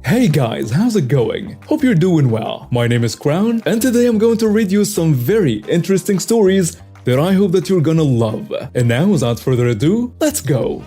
Hey guys, how's it going? Hope you're doing well. My name is Crown, and today I'm going to read you some very interesting stories that I hope that you're gonna love. And now, without further ado, let's go!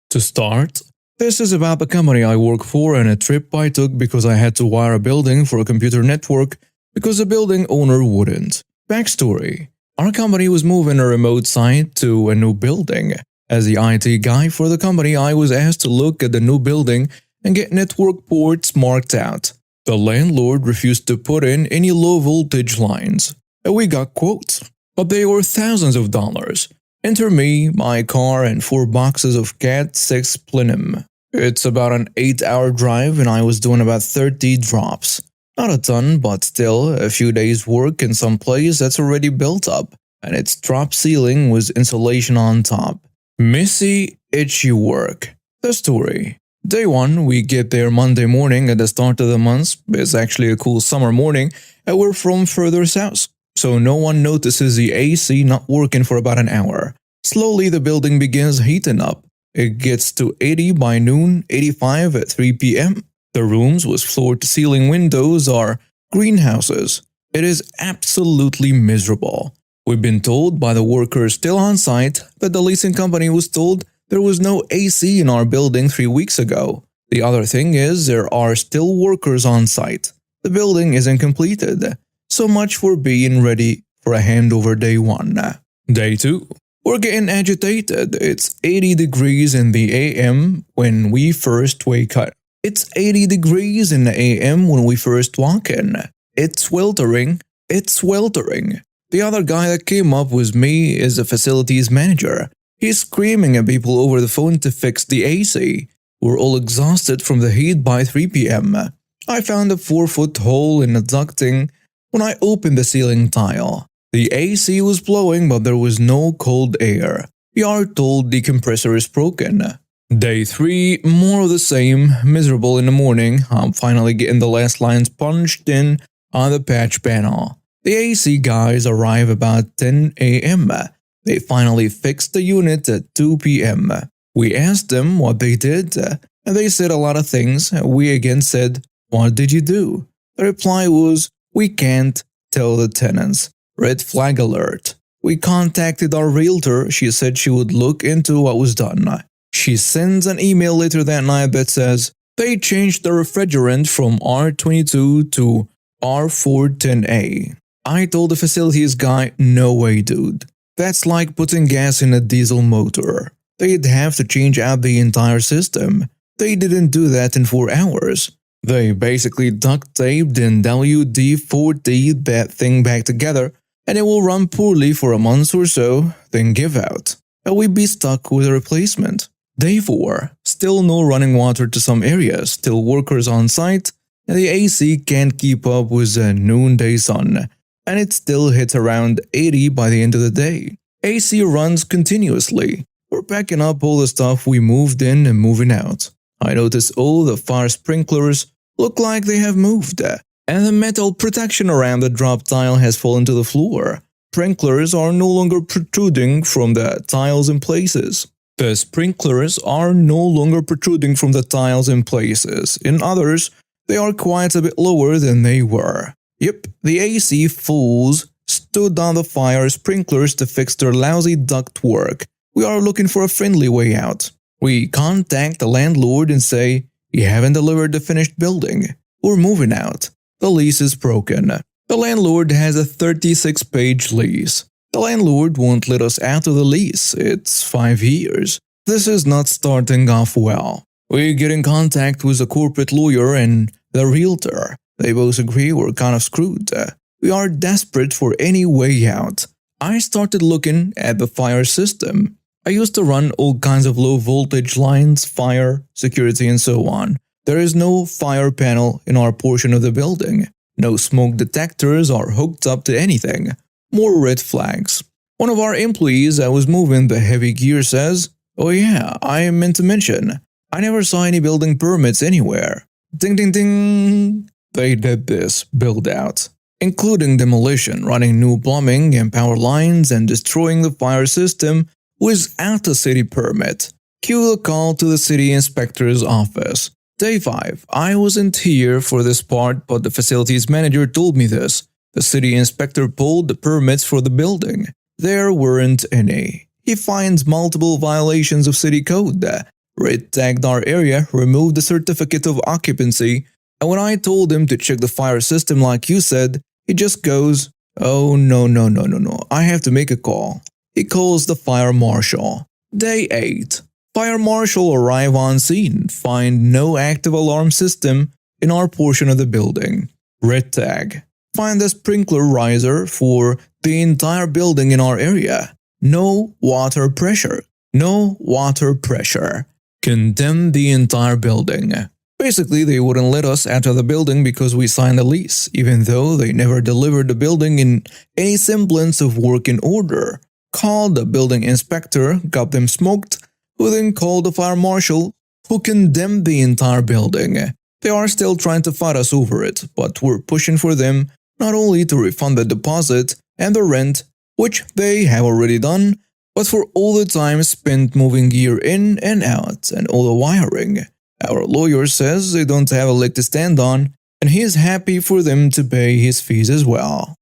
To start, this is about the company I work for and a trip I took because I had to wire a building for a computer network because the building owner wouldn't. Backstory: our company was moving a remote site to a new building. As the IT guy for the company, I was asked to look at the new building and get network ports marked out. The landlord refused to put in any low voltage lines, and we got quotes, but they were thousands of dollars. Enter me, my car, and 4 boxes of Cat 6 plenum. It's about an 8-hour drive, and I was doing about 30 drops. Not a ton, but still a few days' work in some place that's already built up, and its drop ceiling with insulation on top. Messy, itchy work. The story. Day 1, we get there Monday morning at the start of the month. It's actually a cool summer morning, and we're from further south, so no one notices the AC not working for about an hour. Slowly the building begins heating up. It gets to 80 by noon, 85 at 3 p.m. The rooms with floor-to-ceiling windows are greenhouses. It is absolutely miserable. We've been told by the workers still on site that the leasing company was told there was no AC in our building 3 weeks ago. The other thing is there are still workers on site. The building isn't completed. So much for being ready for a handover day 1. Day 2. We're getting agitated. It's 80 degrees in the AM when we first wake up. It's 80 degrees in the AM when we first walk in. It's sweltering. It's sweltering. The other guy that came up with me is the facilities manager. He's screaming at people over the phone to fix the AC. We're all exhausted from the heat by 3 p.m. I found a 4-foot hole in the ducting when I opened the ceiling tile. The AC was blowing, but there was no cold air. We are told the compressor is broken. Day 3, more of the same, miserable in the morning. I'm finally getting the last lines punched in on the patch panel. The AC guys arrive about 10 a.m. They finally fixed the unit at 2 p.m. We asked them what they did, and they said a lot of things. We again said, "What did you do?" The reply was, "We can't tell the tenants. Red flag alert." We contacted our realtor. She said she would look into what was done. She sends an email later that night that says, they changed the refrigerant from R22 to R410A. I told the facilities guy, no way dude. That's like putting gas in a diesel motor. They'd have to change out the entire system. They didn't do that in 4 hours. They basically duct taped and WD-40 that thing back together, and it will run poorly for a month or so, then give out. And we'd be stuck with a replacement. Day 4. Still no running water to some areas, still workers on site, and the AC can't keep up with the noonday sun. And it still hits around 80 by the end of the day. AC runs continuously. We're packing up all the stuff we moved in and moving out. I notice all the fire sprinklers look like they have moved, and the metal protection around the drop tile has fallen to the floor. Sprinklers are no longer protruding from the tiles in places. The sprinklers are no longer protruding from the tiles in places. In others, they are quite a bit lower than they were. Yep, the AC fools stood on the fire sprinklers to fix their lousy duct work. We are looking for a friendly way out. We contact the landlord and say, "You haven't delivered the finished building. We're moving out. The lease is broken." The landlord has a 36-page lease. The landlord won't let us out of the lease. It's 5 years. This is not starting off well. We get in contact with the corporate lawyer and the realtor. They both agree we're kind of screwed. We are desperate for any way out. I started looking at the fire system. I used to run all kinds of low voltage lines, fire, security, and so on. There is no fire panel in our portion of the building. No smoke detectors are hooked up to anything. More red flags. One of our employees that was moving the heavy gear says, "Oh yeah, I meant to mention, I never saw any building permits anywhere. Ding ding ding." They did this build out, including demolition, running new plumbing and power lines, and destroying the fire system without a city permit. Cue the call to the city inspector's office. Day 5. I wasn't here for this part, but the facilities manager told me this. The city inspector pulled the permits for the building. There weren't any. He finds multiple violations of city code. Red tagged our area, removed the certificate of occupancy, and when I told him to check the fire system like you said, he just goes, "Oh no, I have to make a call." He calls the fire marshal. Day 8. Fire marshal arrive on scene, find no active alarm system in our portion of the building. Red tag. Find the sprinkler riser for the entire building in our area. No water pressure. No water pressure. Condemn the entire building. Basically, they wouldn't let us enter the building because we signed a lease, even though they never delivered the building in any semblance of working order. Called the building inspector, got them smoked, who then called the fire marshal, who condemned the entire building. They are still trying to fight us over it, but we're pushing for them not only to refund the deposit and the rent, which they have already done, but for all the time spent moving gear in and out and all the wiring. Our lawyer says they don't have a leg to stand on, and he is happy for them to pay his fees as well.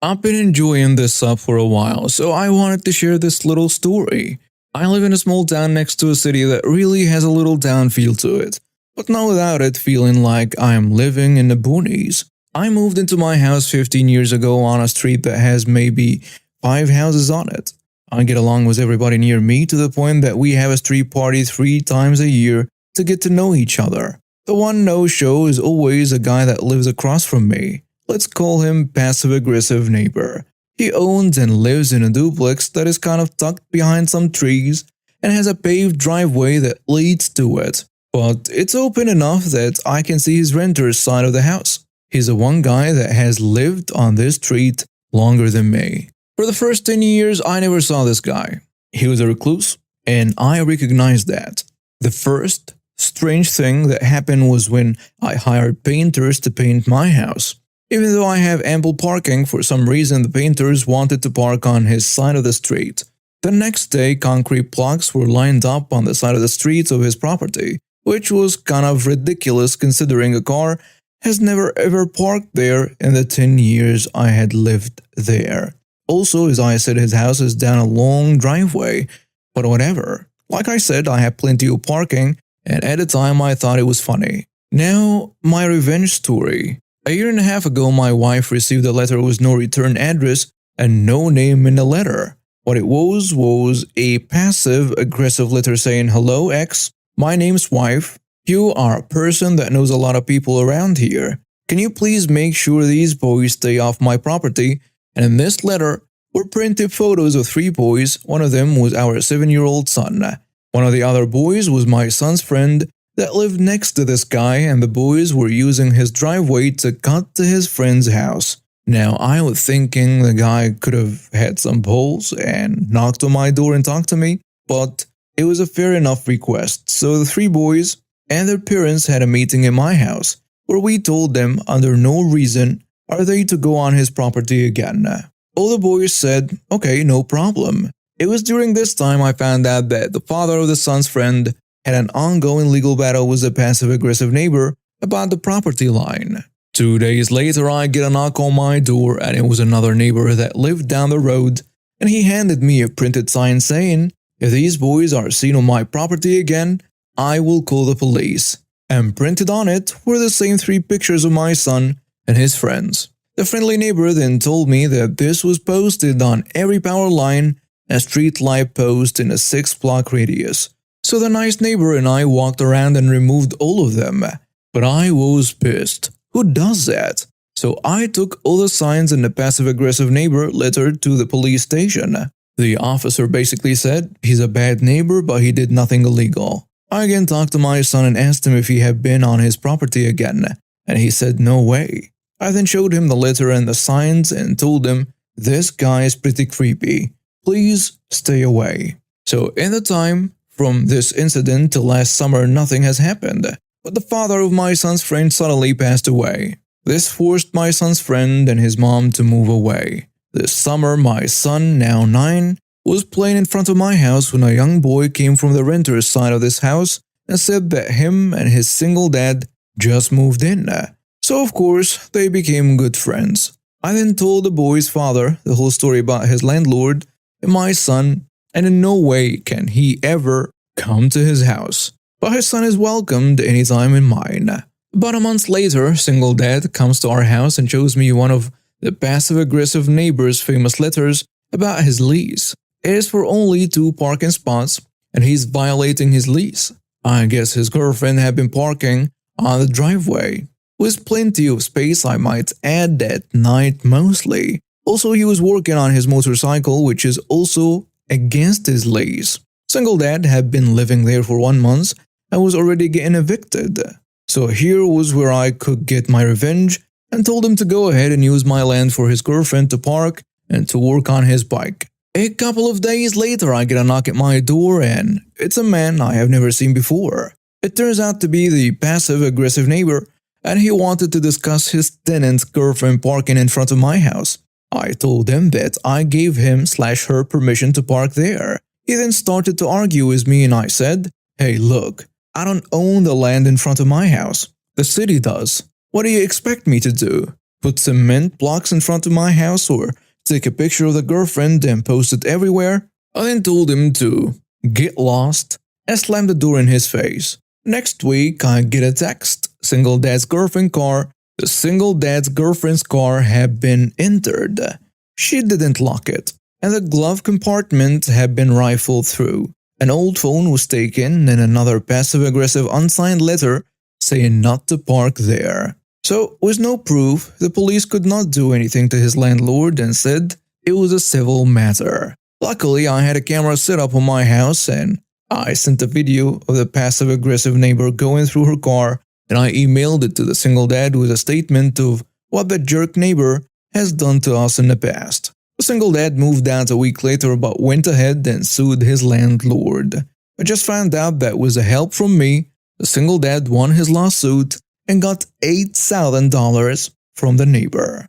I've been enjoying this sub for a while, so I wanted to share this little story. I live in a small town next to a city that really has a little town feel to it, but not without it feeling like I am living in the boonies. I moved into my house 15 years ago on a street that has maybe 5 houses on it. I get along with everybody near me to the point that we have a street party 3 times a year to get to know each other. The one no-show is always a guy that lives across from me. Let's call him passive-aggressive neighbor. He owns and lives in a duplex that is kind of tucked behind some trees and has a paved driveway that leads to it. But it's open enough that I can see his renter's side of the house. He's the one guy that has lived on this street longer than me. For the first 10 years, I never saw this guy. He was a recluse, and I recognized that. The first strange thing that happened was when I hired painters to paint my house. Even though I have ample parking, for some reason the painters wanted to park on his side of the street. The next day, concrete blocks were lined up on the side of the street of his property, which was kind of ridiculous considering a car has never ever parked there in the 10 years I had lived there. Also, as I said, his house is down a long driveway, but whatever. Like I said, I have plenty of parking, and at the time I thought it was funny. Now, my revenge story. A year and a half ago, my wife received a letter with no return address and no name in the letter. What it was a passive-aggressive letter saying, "Hello, X. My name's wife. You are a person that knows a lot of people around here. Can you please make sure these boys stay off my property?" And in this letter were printed photos of 3 boys. One of them was our 7-year-old son. One of the other boys was my son's friend that lived next to this guy, and the boys were using his driveway to cut to his friend's house. Now, I was thinking the guy could have had some balls and knocked on my door and talked to me, but it was a fair enough request. So the 3 boys and their parents had a meeting in my house, where we told them under no reason are they to go on his property again. All the boys said, "Okay, no problem." It was during this time I found out that the father of the son's friend had an ongoing legal battle with a passive-aggressive neighbor about the property line. 2 days later, I get a knock on my door, and it was another neighbor that lived down the road, and he handed me a printed sign saying, "If these boys are seen on my property again, I will call the police." And printed on it were the same 3 pictures of my son and his friends. The friendly neighbor then told me that this was posted on every power line and street light post in a 6-block radius. So the nice neighbor and I walked around and removed all of them. But I was pissed. Who does that? So I took all the signs in the passive-aggressive neighbor letter to the police station. The officer basically said he's a bad neighbor, but he did nothing illegal. I again talked to my son and asked him if he had been on his property again, and he said no way. I then showed him the letter and the signs and told him, "This guy is pretty creepy. Please stay away." So in the time from this incident till last summer, nothing has happened. But the father of my son's friend suddenly passed away. This forced my son's friend and his mom to move away. This summer, my son, now 9, was playing in front of my house when a young boy came from the renter's side of this house and said that him and his single dad just moved in. So of course, they became good friends. I then told the boy's father the whole story about his landlord and my son, and in no way can he ever come to his house. But his son is welcomed anytime in mine. About a month later, single dad comes to our house and shows me one of the passive-aggressive neighbor's famous letters about his lease. It is for only 2 parking spots, and he's violating his lease. I guess his girlfriend had been parking on the driveway, with plenty of space, I might add, at night mostly. Also, he was working on his motorcycle, which is also against his lease. Single dad had been living there for 1 month and was already getting evicted. So here was where I could get my revenge and told him to go ahead and use my land for his girlfriend to park and to work on his bike. A couple of days later, I get a knock at my door and it's a man I have never seen before. It turns out to be the passive-aggressive neighbor, and he wanted to discuss his tenant's girlfriend parking in front of my house. I told him that I gave him/her permission to park there. He then started to argue with me and I said, "Hey look, I don't own the land in front of my house. The city does. What do you expect me to do? Put cement blocks in front of my house or take a picture of the girlfriend and post it everywhere?" I then told him to get lost and slammed the door in his face. Next week, I get a text. Single dad's girlfriend's car had been entered. She didn't lock it, and the glove compartment had been rifled through. An old phone was taken and another passive-aggressive unsigned letter saying not to park there. So, with no proof, the police could not do anything to his landlord and said it was a civil matter. Luckily, I had a camera set up on my house and I sent a video of the passive-aggressive neighbor going through her car, and I emailed it to the single dad with a statement of what the jerk neighbor has done to us in the past. The single dad moved out a week later but went ahead and sued his landlord. I just found out that with the help from me, the single dad won his lawsuit and got $8,000 from the neighbor.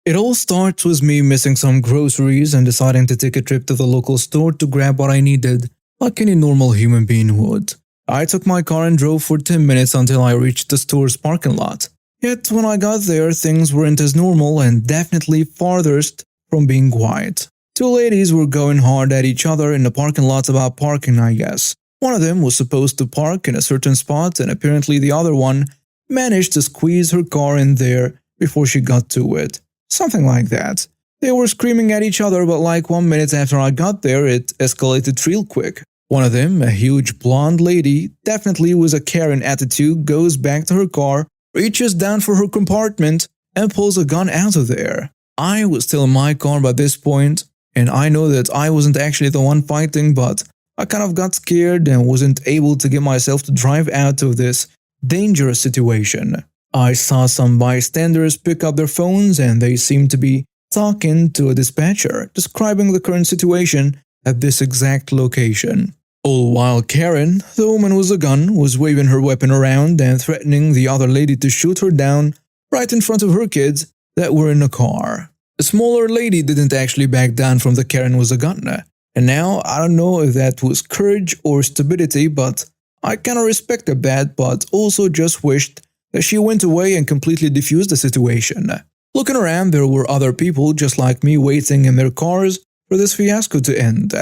It all starts with me missing some groceries and deciding to take a trip to the local store to grab what I needed, like any normal human being would. I took my car and drove for 10 minutes until I reached the store's parking lot. Yet when I got there, things weren't as normal and definitely farthest from being quiet. 2 ladies were going hard at each other in the parking lot about parking, I guess. One of them was supposed to park in a certain spot and apparently the other one managed to squeeze her car in there before she got to it. Something like that. They were screaming at each other, but like 1 minute after I got there, it escalated real quick. One of them, a huge blonde lady, definitely with a Karen attitude, goes back to her car, reaches down for her compartment, and pulls a gun out of there. I was still in my car by this point, and I know that I wasn't actually the one fighting, but I kind of got scared and wasn't able to get myself to drive out of this dangerous situation. I saw some bystanders pick up their phones and they seemed to be talking to a dispatcher, describing the current situation at this exact location. All while Karen, the woman with a gun, was waving her weapon around and threatening the other lady to shoot her down right in front of her kids that were in the car. The smaller lady didn't actually back down from the Karen with a gun. And now, I don't know if that was courage or stupidity, but I kinda respected that, but also just wished that she went away and completely defused the situation. Looking around, there were other people just like me waiting in their cars for this fiasco to end.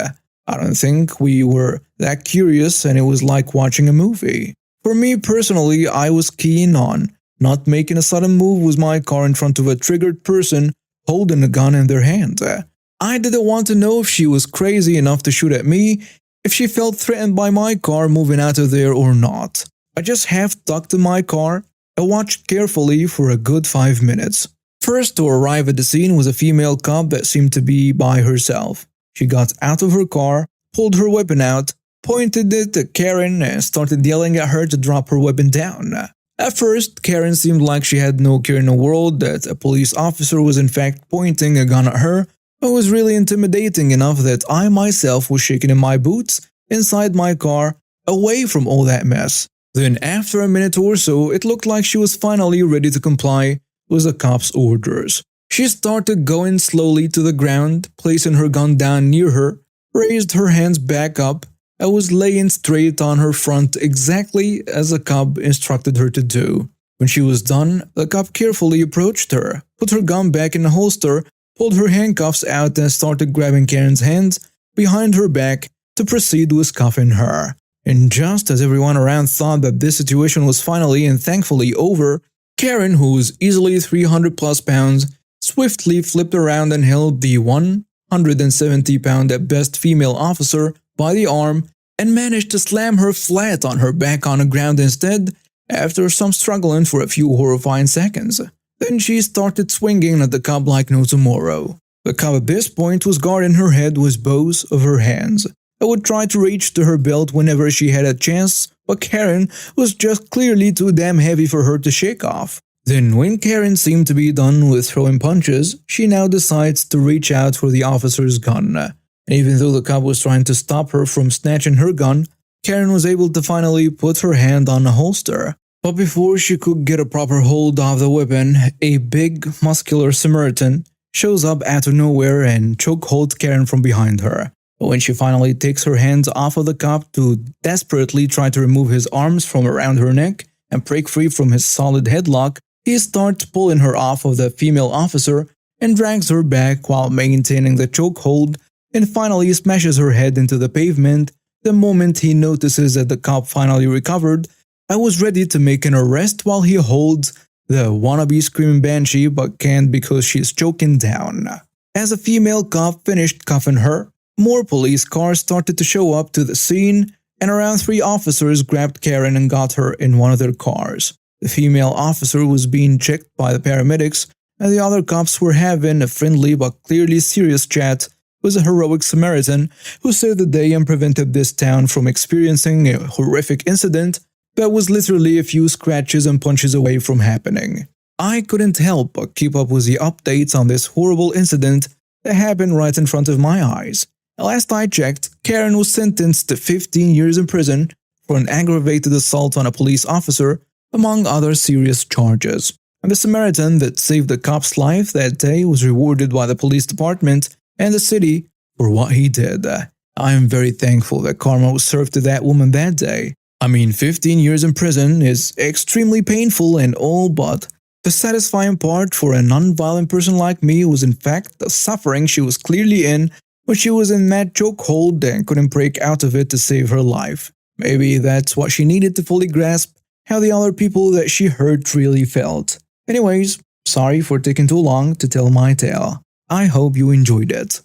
I don't think we were that curious and it was like watching a movie. For me personally, I was keen on not making a sudden move with my car in front of a triggered person holding a gun in their hand. I didn't want to know if she was crazy enough to shoot at me, if she felt threatened by my car moving out of there or not. I just half-ducked in my car and watched carefully for a good 5 minutes. First to arrive at the scene was a female cop that seemed to be by herself. She got out of her car, pulled her weapon out, pointed it at Karen and started yelling at her to drop her weapon down. At first, Karen seemed like she had no care in the world that a police officer was in fact pointing a gun at her. It was really intimidating enough that I myself was shaking in my boots inside my car, away from all that mess. Then after a minute or so, it looked like she was finally ready to comply with the cop's orders. She started going slowly to the ground, placing her gun down near her, raised her hands back up, and was laying straight on her front exactly as the cop instructed her to do. When she was done, the cop carefully approached her, put her gun back in the holster, pulled her handcuffs out and started grabbing Karen's hands behind her back to proceed with cuffing her. And just as everyone around thought that this situation was finally and thankfully over, Karen, who was easily 300 plus pounds, swiftly flipped around and held the 170-pound at best female officer by the arm and managed to slam her flat on her back on the ground instead, after some struggling for a few horrifying seconds. Then she started swinging at the cop like no tomorrow. The cop at this point was guarding her head with both of her hands. I would try to reach to her belt whenever she had a chance, but Karen was just clearly too damn heavy for her to shake off. Then when Karen seemed to be done with throwing punches, she now decides to reach out for the officer's gun. And even though the cop was trying to stop her from snatching her gun, Karen was able to finally put her hand on the holster. But before she could get a proper hold of the weapon, a big, muscular Samaritan shows up out of nowhere and chokeholds Karen from behind her. But when she finally takes her hands off of the cop to desperately try to remove his arms from around her neck and break free from his solid headlock, he starts pulling her off of the female officer and drags her back while maintaining the chokehold and finally smashes her head into the pavement. The moment he notices that the cop finally recovered, I was ready to make an arrest while he holds the wannabe screaming banshee but can't because she's choking down. As a female cop finished cuffing her, more police cars started to show up to the scene, and around 3 officers grabbed Karen and got her in one of their cars. The female officer was being checked by the paramedics, and the other cops were having a friendly but clearly serious chat with a heroic Samaritan who saved the day and prevented this town from experiencing a horrific incident that was literally a few scratches and punches away from happening. I couldn't help but keep up with the updates on this horrible incident that happened right in front of my eyes. Last I checked, Karen was sentenced to 15 years in prison for an aggravated assault on a police officer, among other serious charges. And the Samaritan that saved the cop's life that day was rewarded by the police department and the city for what he did. I am very thankful that karma was served to that woman that day. I mean, 15 years in prison is extremely painful and all, but the satisfying part for a non-violent person like me was in fact the suffering she was clearly in when she was in that chokehold and couldn't break out of it to save her life. Maybe that's what she needed to fully grasp how the other people that she hurt really felt. Anyways, sorry for taking too long to tell my tale. I hope you enjoyed it.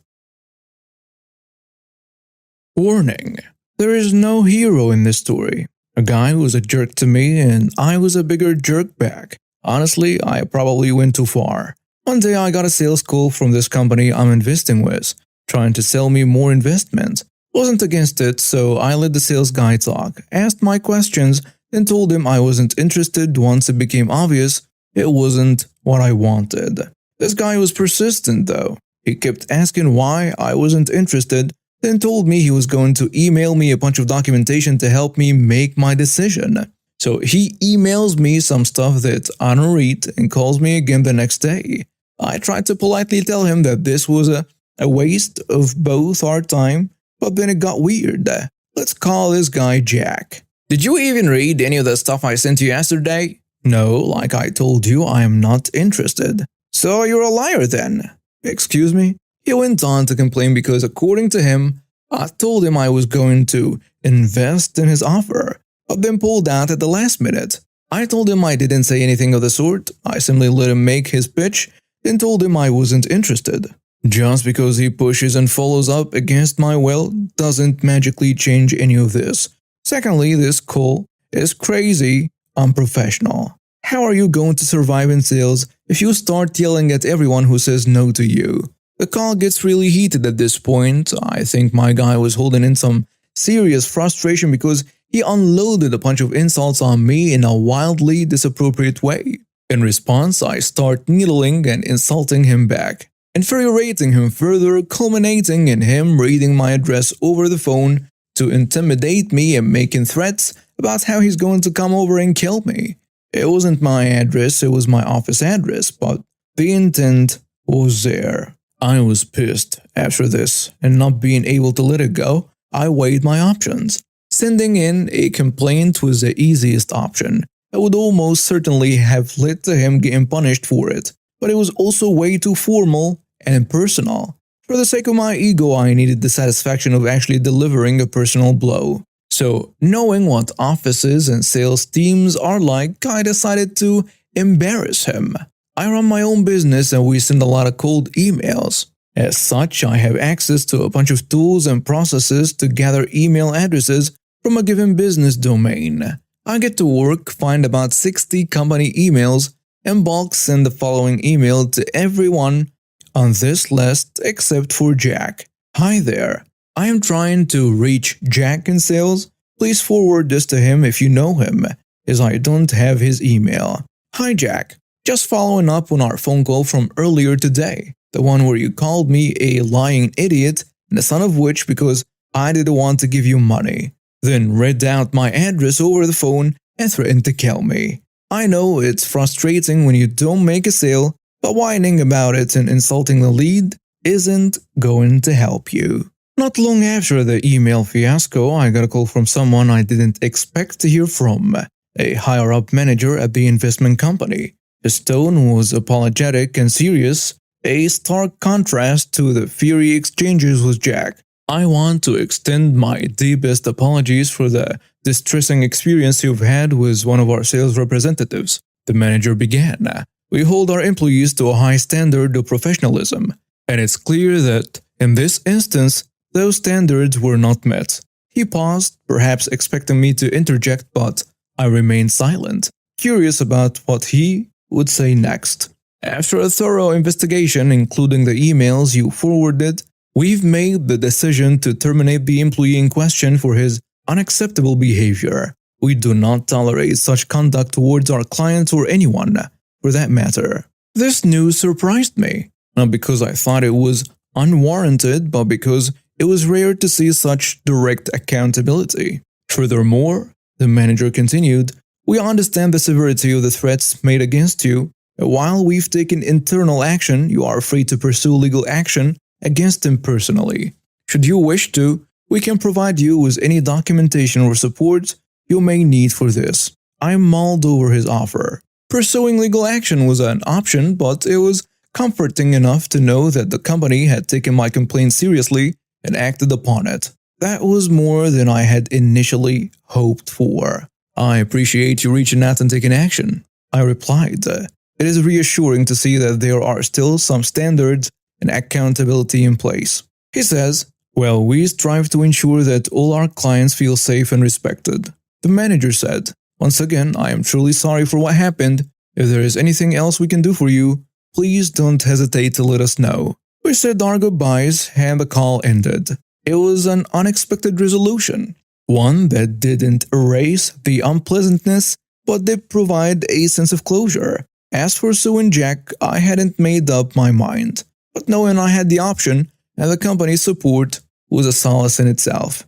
Warning: there is no hero in this story. A guy was a jerk to me and I was a bigger jerk back. Honestly, I probably went too far. One day I got a sales call from this company I'm investing with, trying to sell me more investments. Wasn't against it, so I let the sales guy talk, asked my questions, and told him I wasn't interested once it became obvious it wasn't what I wanted. This guy was persistent though. He kept asking why I wasn't interested, then told me he was going to email me a bunch of documentation to help me make my decision. So he emails me some stuff that I don't read and calls me again the next day. I tried to politely tell him that this was a waste of both our time, but then it got weird. Let's call this guy Jack. Did you even read any of the stuff I sent you yesterday? No, like I told you, I am not interested. So you're a liar then. Excuse me? He went on to complain because according to him, I told him I was going to invest in his offer, but then pulled out at the last minute. I told him I didn't say anything of the sort. I simply let him make his pitch, then told him I wasn't interested. Just because he pushes and follows up against my will doesn't magically change any of this. Secondly, this call is crazy unprofessional. How are you going to survive in sales if you start yelling at everyone who says no to you? The call gets really heated at this point. I think my guy was holding in some serious frustration because he unloaded a bunch of insults on me in a wildly disappropriate way. In response, I start needling and insulting him back, infuriating him further, culminating in him reading my address over the phone to intimidate me and making threats about how he's going to come over and kill me. It wasn't my address, it was my office address, but the intent was there. I was pissed after this, and not being able to let it go, I weighed my options. Sending in a complaint was the easiest option. I would almost certainly have led to him getting punished for it, but it was also way too formal and impersonal. For the sake of my ego, I needed the satisfaction of actually delivering a personal blow. So, knowing what offices and sales teams are like, I decided to embarrass him. I run my own business and we send a lot of cold emails. As such, I have access to a bunch of tools and processes to gather email addresses from a given business domain. I get to work, find about 60 company emails, and bulk send the following email to everyone on this list except for Jack. Hi there. I am trying to reach Jack in sales. Please forward this to him if you know him, as I don't have his email. Hi Jack. Just following up on our phone call from earlier today, the one where you called me a lying idiot and the son of which because I didn't want to give you money. Then read out my address over the phone and threatened to kill me. I know it's frustrating when you don't make a sale, but whining about it and insulting the lead isn't going to help you. Not long after the email fiasco, I got a call from someone I didn't expect to hear from, a higher-up manager at the investment company. His tone was apologetic and serious, a stark contrast to the fiery exchanges with Jack. I want to extend my deepest apologies for the distressing experience you've had with one of our sales representatives. The manager began. We hold our employees to a high standard of professionalism, and it's clear that, in this instance, those standards were not met. He paused, perhaps expecting me to interject, but I remained silent, curious about what he would say next. After a thorough investigation, including the emails you forwarded, we've made the decision to terminate the employee in question for his unacceptable behavior. We do not tolerate such conduct towards our clients or anyone, for that matter. This news surprised me, not because I thought it was unwarranted, but because it was rare to see such direct accountability. Furthermore, the manager continued, we understand the severity of the threats made against you. While we've taken internal action, you are free to pursue legal action against him personally. Should you wish to, we can provide you with any documentation or support you may need for this. I mulled over his offer. Pursuing legal action was an option, but it was comforting enough to know that the company had taken my complaint seriously and acted upon it. That was more than I had initially hoped for. I appreciate you reaching out and taking action, I replied. It is reassuring to see that there are still some standards and accountability in place. He says, well, we strive to ensure that all our clients feel safe and respected. The manager said, once again, I am truly sorry for what happened. If there is anything else we can do for you, please don't hesitate to let us know. We said our goodbyes and the call ended. It was an unexpected resolution, one that didn't erase the unpleasantness, but did provide a sense of closure. As for Sue and Jack, I hadn't made up my mind, but knowing I had the option and the company's support was a solace in itself.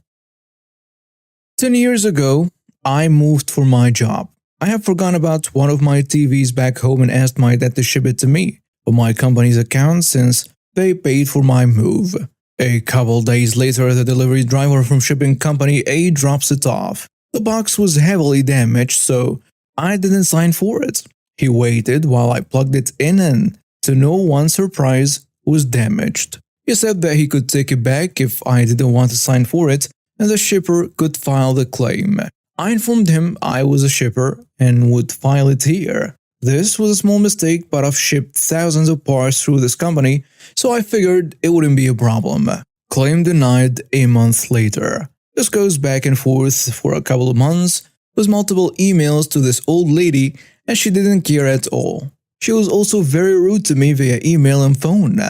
10 years ago, I moved for my job. I have forgotten about one of my TVs back home and asked my dad to ship it to me from my company's account since they paid for my move. A couple days later, the delivery driver from shipping company A drops it off. The box was heavily damaged, so I didn't sign for it. He waited while I plugged it in and, to no one's surprise, was damaged. He said that he could take it back if I didn't want to sign for it and the shipper could file the claim. I informed him I was a shipper and would file it here. This was a small mistake, but I've shipped thousands of parts through this company, so I figured it wouldn't be a problem. Claim denied a month later. This goes back and forth for a couple of months with multiple emails to this old lady, and she didn't care at all. She was also very rude to me via email and phone.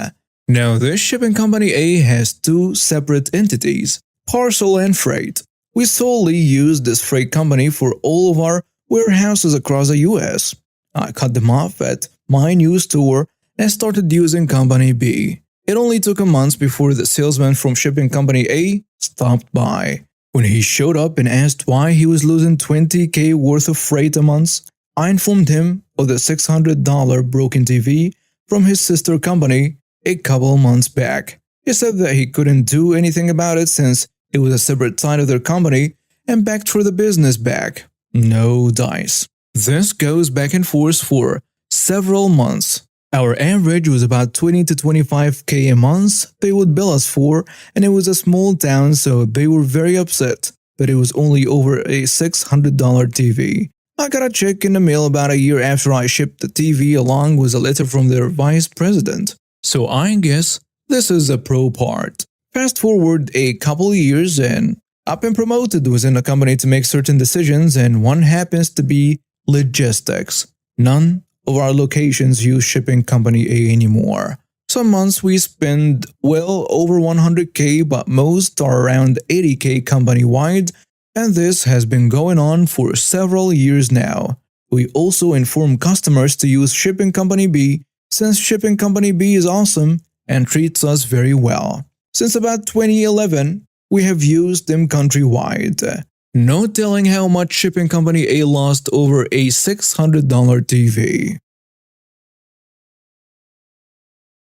Now, this shipping company A has two separate entities, parcel and freight. We solely use this freight company for all of our warehouses across the US. I cut them off at my new store and started using Company B. It only took a month before the salesman from shipping company A stopped by. When he showed up and asked why he was losing $20,000 worth of freight a month, I informed him of the $600 broken TV from his sister company a couple months back. He said that he couldn't do anything about it since it was a separate side of their company and backed for the business back. No dice. This goes back and forth for several months. Our average was about 20 to 25k a month they would bill us for, and it was a small town, so they were very upset that it was only over a $600 TV. I got a check in the mail about a year after I shipped the TV along with a letter from their vice president. So I guess this is the pro part. Fast forward a couple years and I've been promoted within the company to make certain decisions, and one happens to be logistics. None of our locations use shipping company A anymore. Some months we spend well over 100k, but most are around 80k company-wide, and this has been going on for several years now. We also inform customers to use shipping company B since shipping company B is awesome and treats us very well. Since about 2011, we have used them countrywide. No telling how much shipping company A lost over a $600 TV.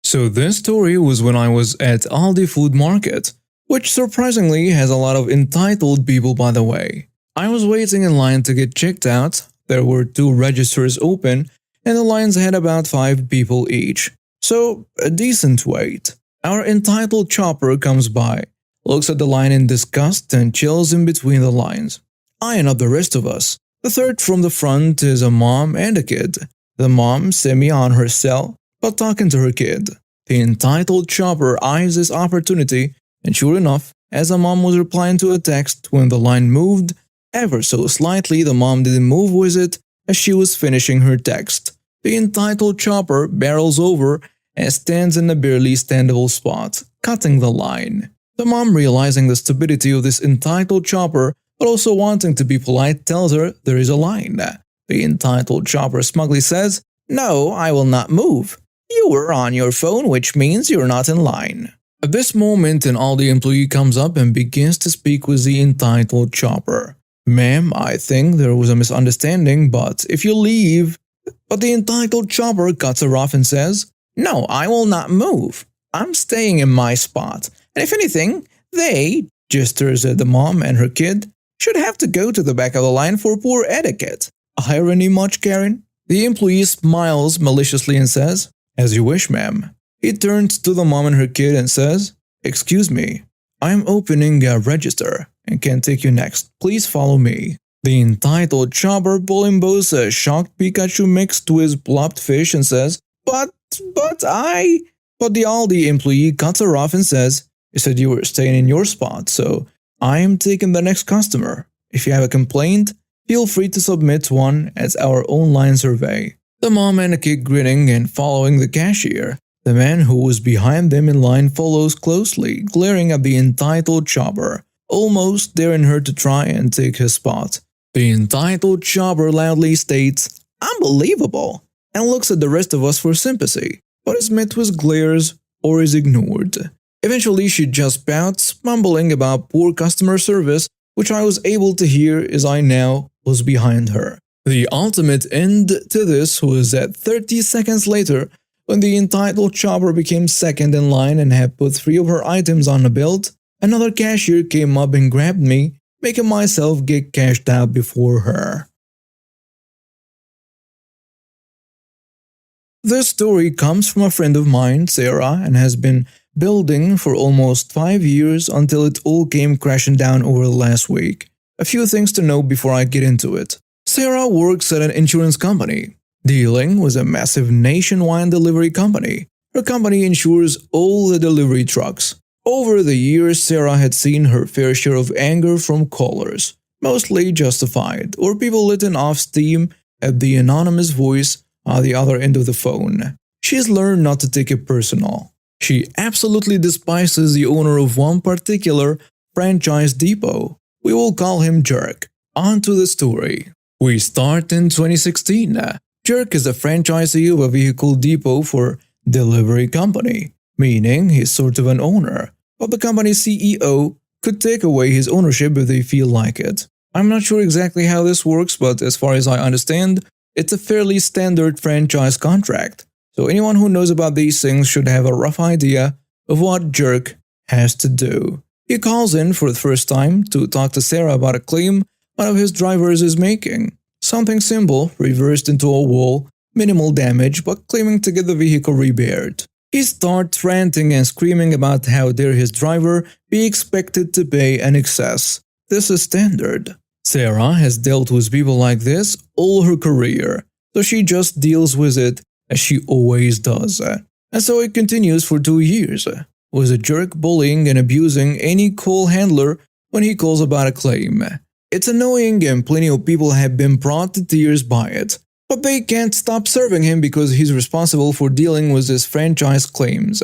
So this story was when I was at Aldi Food Market, which surprisingly has a lot of entitled people, by the way. I was waiting in line to get checked out. There were 2 registers open and the lines had about 5 people each. So a decent wait. Our entitled chopper comes by, looks at the line in disgust and chills in between the lines, eyeing up the rest of us. The third from the front is a mom and a kid. The mom semi on her cell, but talking to her kid. The entitled chopper eyes this opportunity, and sure enough, as the mom was replying to a text when the line moved, ever so slightly the mom didn't move with it as she was finishing her text. The entitled chopper barrels over and stands in a barely standable spot, cutting the line. The mom, realizing the stupidity of this entitled chopper, but also wanting to be polite, tells her there is a line. The entitled chopper smugly says, "No, I will not move. You were on your phone, which means you're not in line." At this moment, an Aldi employee comes up and begins to speak with the entitled chopper. "Ma'am, I think there was a misunderstanding, but if you leave..." But the entitled chopper cuts her off and says, "No, I will not move. I'm staying in my spot. And if anything, they," gestures at the mom and her kid, "should have to go to the back of the line for poor etiquette." Irony much, Karen? The employee smiles maliciously and says, "As you wish, ma'am." He turns to the mom and her kid and says, "Excuse me, I am opening a register and can take you next. Please follow me." The entitled chopper Bolimbo's a shocked Pikachu mixed with plopped fish and says, But the Aldi employee cuts her off and says, "You said you were staying in your spot, so I am taking the next customer. If you have a complaint, feel free to submit one at our online survey." The mom and the kid grinning and following the cashier. The man who was behind them in line follows closely, glaring at the entitled chopper, almost daring her to try and take his spot. The entitled chopper loudly states, "Unbelievable," and looks at the rest of us for sympathy, but is met with glares or is ignored. Eventually she just pouts, mumbling about poor customer service, which I was able to hear as I now was behind her. The ultimate end to this was that 30 seconds later, when the entitled chopper became second in line and had put 3 of her items on the belt, another cashier came up and grabbed me, making myself get cashed out before her. This story comes from a friend of mine, Sarah, and has been building for almost 5 years until it all came crashing down over the last week. A few things to know before I get into it. Sarah works at an insurance company, dealing with a massive nationwide delivery company. Her company insures all the delivery trucks. Over the years, Sarah had seen her fair share of anger from callers, mostly justified, or people letting off steam at the anonymous voice on the other end of the phone. She's learned not to take it personal. She absolutely despises the owner of one particular franchise depot. We will call him Jerk. On to the story. We start in 2016. Jerk is a franchisee of a vehicle depot for delivery company, meaning he's sort of an owner, but the company's CEO could take away his ownership if they feel like it. I'm not sure exactly how this works, but as far as I understand, it's a fairly standard franchise contract. So anyone who knows about these things should have a rough idea of what Jerk has to do. He calls in for the first time to talk to Sarah about a claim one of his drivers is making. Something simple, reversed into a wall, minimal damage, but claiming to get the vehicle repaired. He starts ranting and screaming about how dare his driver be expected to pay an excess. This is standard. Sarah has dealt with people like this all her career, so she just deals with it as she always does. And so it continues for 2 years, with a jerk bullying and abusing any call handler when he calls about a claim. It's annoying and plenty of people have been brought to tears by it, but they can't stop serving him because he's responsible for dealing with his franchise claims.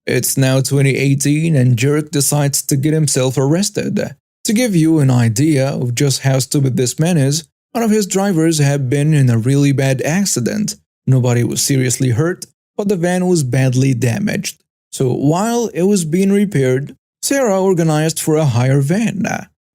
It's now 2018 and Jerk decides to get himself arrested. To give you an idea of just how stupid this man is, one of his drivers had been in a really bad accident. Nobody was seriously hurt, but the van was badly damaged. So while it was being repaired, Sarah organized for a hire van.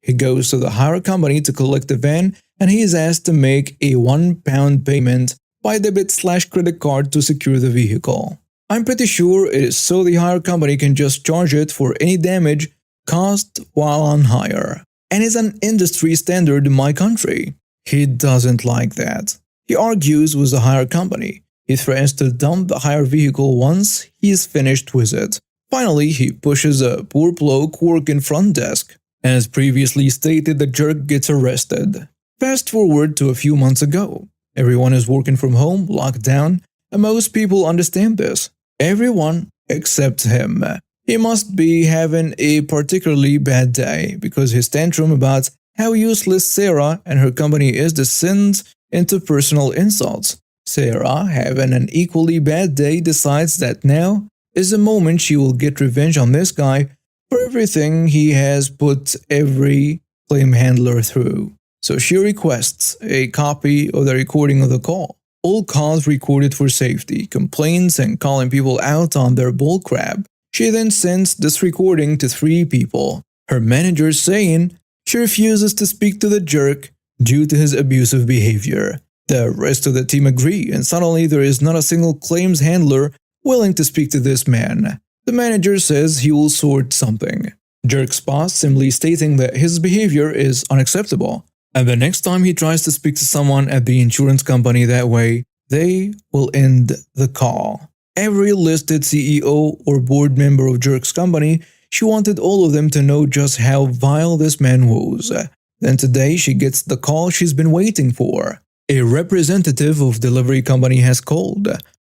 He goes to the hire company to collect the van and he is asked to make a £1 payment by debit/credit card to secure the vehicle. I'm pretty sure it is so the hire company can just charge it for any damage caused while on hire. And it's an industry standard in my country. He doesn't like that. He argues with the hire company. He threatens to dump the hire vehicle once he is finished with it. Finally, he pushes a poor bloke working front desk. As previously stated, the jerk gets arrested. Fast forward to a few months ago. Everyone is working from home, locked down, and most people understand this. Everyone except him. He must be having a particularly bad day because his tantrum about how useless Sarah and her company is descends into personal insults. Sarah, having an equally bad day, decides that now is the moment she will get revenge on this guy for everything he has put every claim handler through. So she requests a copy of the recording of the call. All calls recorded for safety, complaints and calling people out on their bullcrap. She then sends this recording to 3 people. Her manager saying she refuses to speak to the jerk due to his abusive behavior. The rest of the team agree, and suddenly there is not a single claims handler willing to speak to this man. The manager says he will sort something. Jerk's boss simply stating that his behavior is unacceptable, and the next time he tries to speak to someone at the insurance company that way, they will end the call. Every listed CEO or board member of Jerk's company, she wanted all of them to know just how vile this man was. Then today she gets the call she's been waiting for. A representative of delivery company has called,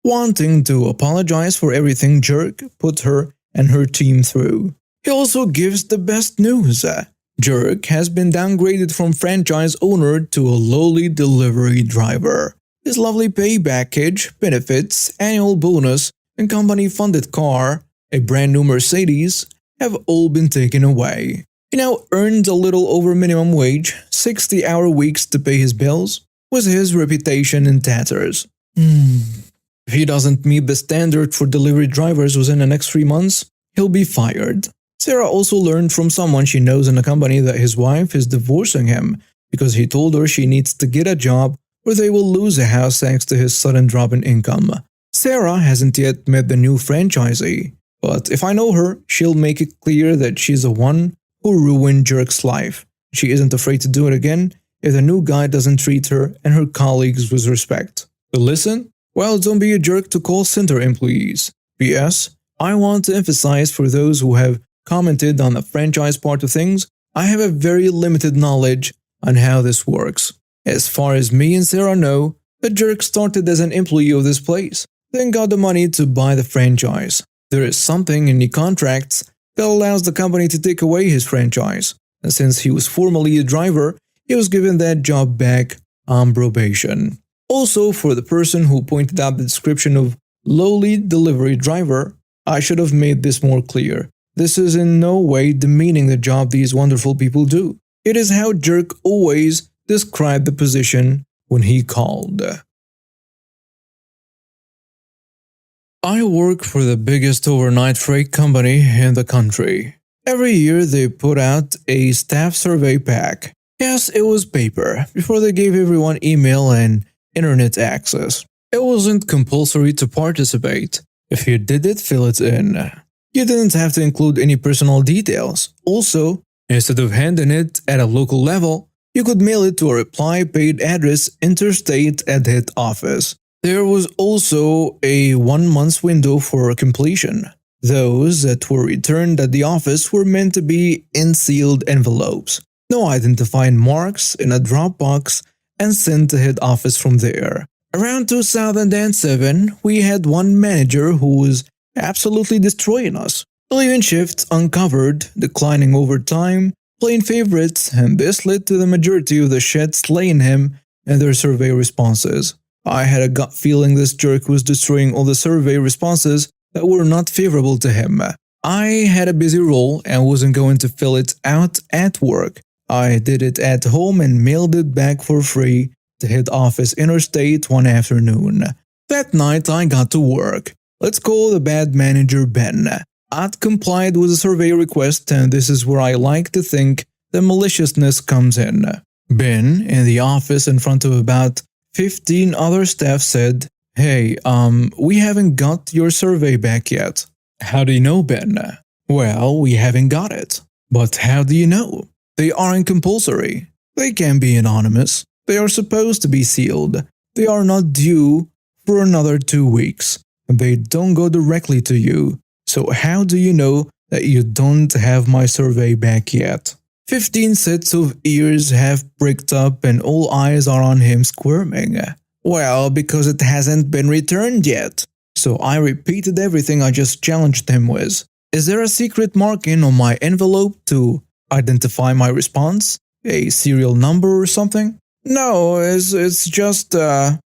wanting to apologize for everything Jerk put her and her team through. He also gives the best news. Jerk has been downgraded from franchise owner to a lowly delivery driver. His lovely pay package, benefits, annual bonus, and company-funded car, a brand new Mercedes, have all been taken away. He now earns a little over minimum wage, 60-hour weeks to pay his bills, with his reputation in tatters. If he doesn't meet the standard for delivery drivers within the next 3 months, he'll be fired. Sarah also learned from someone she knows in the company that his wife is divorcing him because he told her she needs to get a job or they will lose a house thanks to his sudden drop in income. Sarah hasn't yet met the new franchisee, but if I know her, she'll make it clear that she's the one who ruined Jerk's life. She isn't afraid to do it again if the new guy doesn't treat her and her colleagues with respect. To listen? Well, don't be a jerk to call center employees. P.S. I want to emphasize for those who have commented on the franchise part of things, I have a very limited knowledge on how this works. As far as me and Sarah know, the jerk started as an employee of this place, then got the money to buy the franchise. There is something in the contracts that allows the company to take away his franchise, and since he was formerly a driver, he was given that job back on probation. Also, for the person who pointed out the description of lowly delivery driver, I should have made this more clear. This is in no way demeaning the job these wonderful people do. It is how Jerk always described the position when he called. I work for the biggest overnight freight company in the country. Every year they put out a staff survey pack. Yes, it was paper, before they gave everyone email and internet access. It wasn't compulsory to participate. If you did it, fill it in. You didn't have to include any personal details. Also, instead of handing it at a local level, you could mail it to a reply paid address interstate at head office. There was also a 1-month window for completion. Those that were returned at the office were meant to be in sealed envelopes. No identifying marks in a Dropbox and sent to head office from there. Around 2007, we had one manager who was absolutely destroying us. Leaving shifts uncovered, declining over time, playing favorites, and this led to the majority of the shed slaying him and their survey responses. I had a gut feeling this jerk was destroying all the survey responses that were not favorable to him. I had a busy role and wasn't going to fill it out at work. I did it at home and mailed it back for free to head office interstate one afternoon. That night I got to work. Let's call the bad manager Ben. I'd complied with the survey request, and this is where I like to think the maliciousness comes in. Ben, in the office in front of about 15 other staff, said, "Hey, we haven't got your survey back yet." "How do you know, Ben?" "Well, we haven't got it." "But how do you know?" "They aren't compulsory. They can be anonymous. They are supposed to be sealed. They are not due for another 2 weeks. They don't go directly to you. So how do you know that you don't have my survey back yet?" 15 sets of ears have pricked up and all eyes are on him squirming. "Well, because it hasn't been returned yet." So I repeated everything I just challenged him with. "Is there a secret marking on my envelope to identify my response? A serial number or something?" "No, it's just,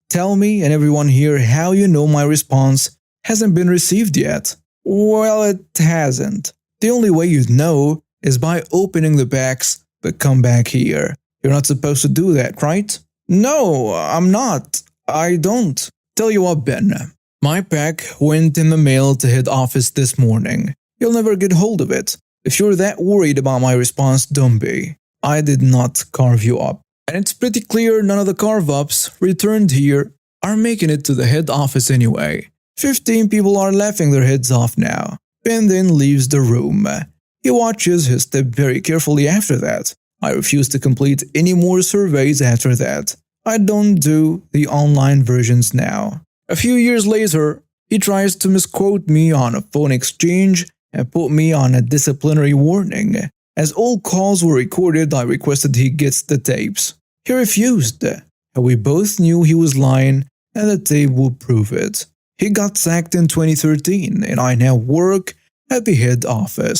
tell me and everyone here how you know my response hasn't been received yet." "Well, it hasn't. The only way you'd know is by opening the packs that come back here. You're not supposed to do that, right?" "No, I'm not. I don't." "Tell you what, Ben. My pack went in the mail to head office this morning. You'll never get hold of it. If you're that worried about my response, don't be. I did not carve you up. And it's pretty clear none of the carve-ups returned here are making it to the head office anyway. 15 people are laughing their heads off now." Ben then leaves the room. He watches his step very carefully after that. I refuse to complete any more surveys after that. I don't do the online versions now. A few years later, he tries to misquote me on a phone exchange and put me on a disciplinary warning. As all calls were recorded, I requested he gets the tapes. He refused, and we both knew he was lying and the tape would prove it. He got sacked in 2013, and I now work at the head office.